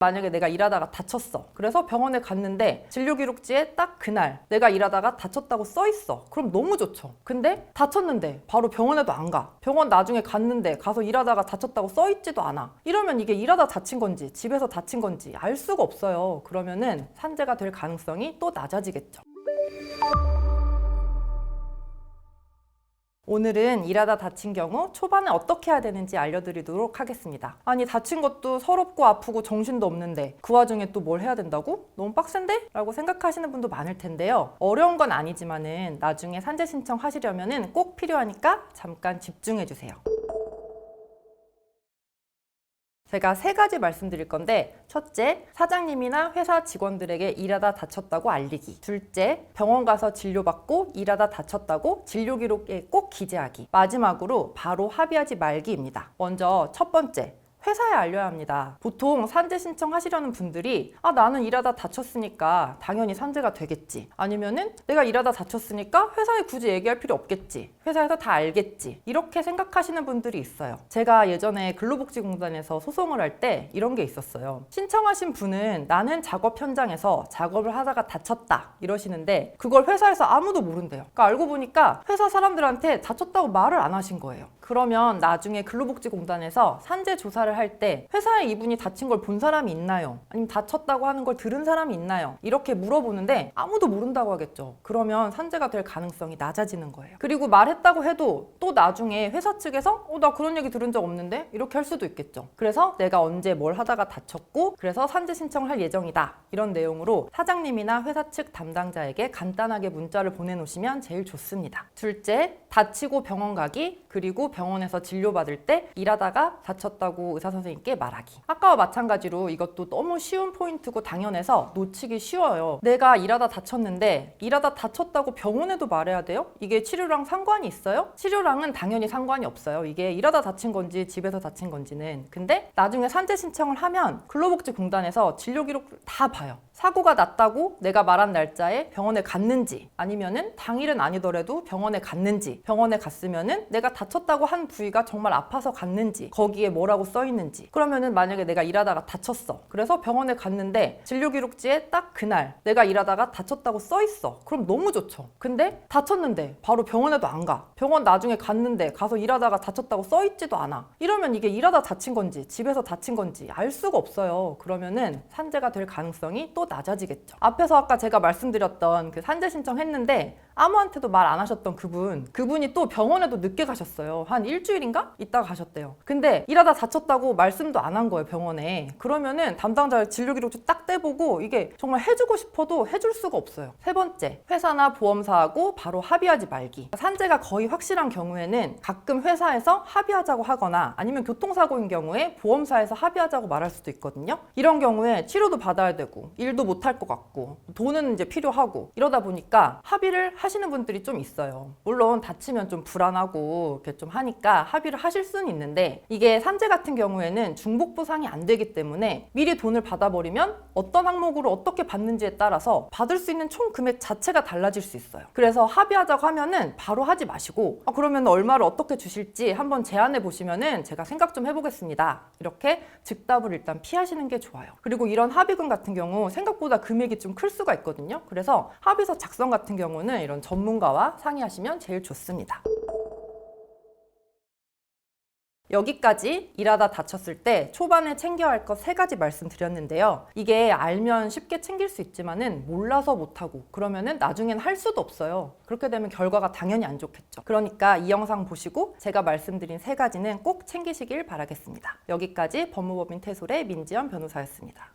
만약에 내가 일하다가 다쳤어. 그래서 병원에 갔는데 진료기록지에 딱 그날 내가 일하다가 다쳤다고 써 있어. 그럼 너무 좋죠. 근데 다쳤는데 바로 병원에도 안 가. 병원 나중에 갔는데 가서 일하다가 다쳤다고 써 있지도 않아. 이러면 이게 일하다 다친 건지 집에서 다친 건지 알 수가 없어요. 그러면은 산재가 될 가능성이 또 낮아지겠죠. 오늘은 일하다 다친 경우 초반에 어떻게 해야 되는지 알려드리도록 하겠습니다. 아니 다친 것도 서럽고 아프고 정신도 없는데 그 와중에 또 뭘 해야 된다고? 너무 빡센데? 라고 생각하시는 분도 많을 텐데요. 어려운 건 아니지만은 나중에 산재 신청하시려면은 꼭 필요하니까 잠깐 집중해주세요. 제가 3가지 말씀드릴 건데, 첫째, 사장님이나 회사 직원들에게 일하다 다쳤다고 알리기. 둘째, 병원 가서 진료받고 일하다 다쳤다고 진료기록에 꼭 기재하기. 마지막으로 바로 합의하지 말기입니다. 먼저 첫 번째, 회사에 알려야 합니다. 보통 산재 신청하시려는 분들이 나는 일하다 다쳤으니까 당연히 산재가 되겠지. 아니면은 내가 일하다 다쳤으니까 회사에 굳이 얘기할 필요 없겠지. 회사에서 다 알겠지. 이렇게 생각하시는 분들이 있어요. 제가 예전에 근로복지공단에서 소송을 할 때 이런 게 있었어요. 신청하신 분은 나는 작업 현장에서 작업을 하다가 다쳤다 이러시는데 그걸 회사에서 아무도 모른대요. 그러니까 알고 보니까 회사 사람들한테 다쳤다고 말을 안 하신 거예요. 그러면 나중에 근로복지공단에서 산재 조사를 할 때 회사에 이분이 다친 걸 본 사람이 있나요? 아니면 다쳤다고 하는 걸 들은 사람이 있나요? 이렇게 물어보는데 아무도 모른다고 하겠죠. 그러면 산재가 될 가능성이 낮아지는 거예요. 그리고 말했다고 해도 또 나중에 회사 측에서 나 그런 얘기 들은 적 없는데? 이렇게 할 수도 있겠죠. 그래서 내가 언제 뭘 하다가 다쳤고 그래서 산재 신청을 할 예정이다. 이런 내용으로 사장님이나 회사 측 담당자에게 간단하게 문자를 보내놓으시면 제일 좋습니다. 둘째, 다치고 병원 가기, 그리고 병원에서 진료받을 때 일하다가 다쳤다고 의사 선생님께 말하기. 아까와 마찬가지로 이것도 너무 쉬운 포인트고 당연해서 놓치기 쉬워요. 내가 일하다 다쳤는데 일하다 다쳤다고 병원에도 말해야 돼요? 이게 치료랑 상관이 있어요? 치료랑은 당연히 상관이 없어요. 이게 일하다 다친 건지 집에서 다친 건지는. 근데 나중에 산재 신청을 하면 근로복지공단에서 진료 기록을 다 봐요. 사고가 났다고 내가 말한 날짜에 병원에 갔는지, 아니면은 당일은 아니더라도 병원에 갔는지, 병원에 갔으면은 내가 다쳤다고 한 부위가 정말 아파서 갔는지, 거기에 뭐라고 써 있는지. 그러면은 만약에 내가 일하다가 다쳤어. 그래서 병원에 갔는데 진료기록지에 딱 그날 내가 일하다가 다쳤다고 써 있어. 그럼 너무 좋죠. 근데 다쳤는데 바로 병원에도 안 가. 병원 나중에 갔는데 가서 일하다가 다쳤다고 써 있지도 않아. 이러면 이게 일하다 다친 건지 집에서 다친 건지 알 수가 없어요. 그러면은 산재가 될 가능성이 또 낮아지겠죠. 앞에서 아까 제가 말씀드렸던 그 산재 신청했는데 아무한테도 말 안 하셨던 그분이 또 병원에도 늦게 가셨어요. 한 일주일인가? 있다가 가셨대요. 근데 일하다 다쳤다고 말씀도 안 한 거예요, 병원에. 그러면은 담당자 진료기록지 딱 떼보고 이게 정말 해주고 싶어도 해줄 수가 없어요. 세 번째, 회사나 보험사하고 바로 합의하지 말기. 산재가 거의 확실한 경우에는 가끔 회사에서 합의하자고 하거나 아니면 교통사고인 경우에 보험사에서 합의하자고 말할 수도 있거든요. 이런 경우에 치료도 받아야 되고 일도 못할 것 같고 돈은 이제 필요하고 이러다 보니까 합의를 하시는 분들이 좀 있어요. 물론 다치면 좀 불안하고 이렇게 좀 하니까 합의를 하실 수는 있는데 이게 산재 같은 경우에는 중복 보상이 안 되기 때문에 미리 돈을 받아버리면 어떤 항목으로 어떻게 받는지에 따라서 받을 수 있는 총 금액 자체가 달라질 수 있어요. 그래서 합의하자고 하면은 바로 하지 마시고 그러면 얼마를 어떻게 주실지 한번 제안해 보시면은 제가 생각 좀 해보겠습니다. 이렇게 즉답을 일단 피하시는 게 좋아요. 그리고 이런 합의금 같은 경우 생각보다 금액이 좀 클 수가 있거든요. 그래서 합의서 작성 같은 경우는 이런 전문가와 상의하시면 제일 좋습니다. 여기까지 일하다 다쳤을 때 초반에 챙겨야 할 것 3가지 말씀드렸는데요. 이게 알면 쉽게 챙길 수 있지만은 몰라서 못하고 그러면은 나중엔 할 수도 없어요. 그렇게 되면 결과가 당연히 안 좋겠죠. 그러니까 이 영상 보시고 제가 말씀드린 3가지는 꼭 챙기시길 바라겠습니다. 여기까지 법무법인 태솔의 민지연 변호사였습니다.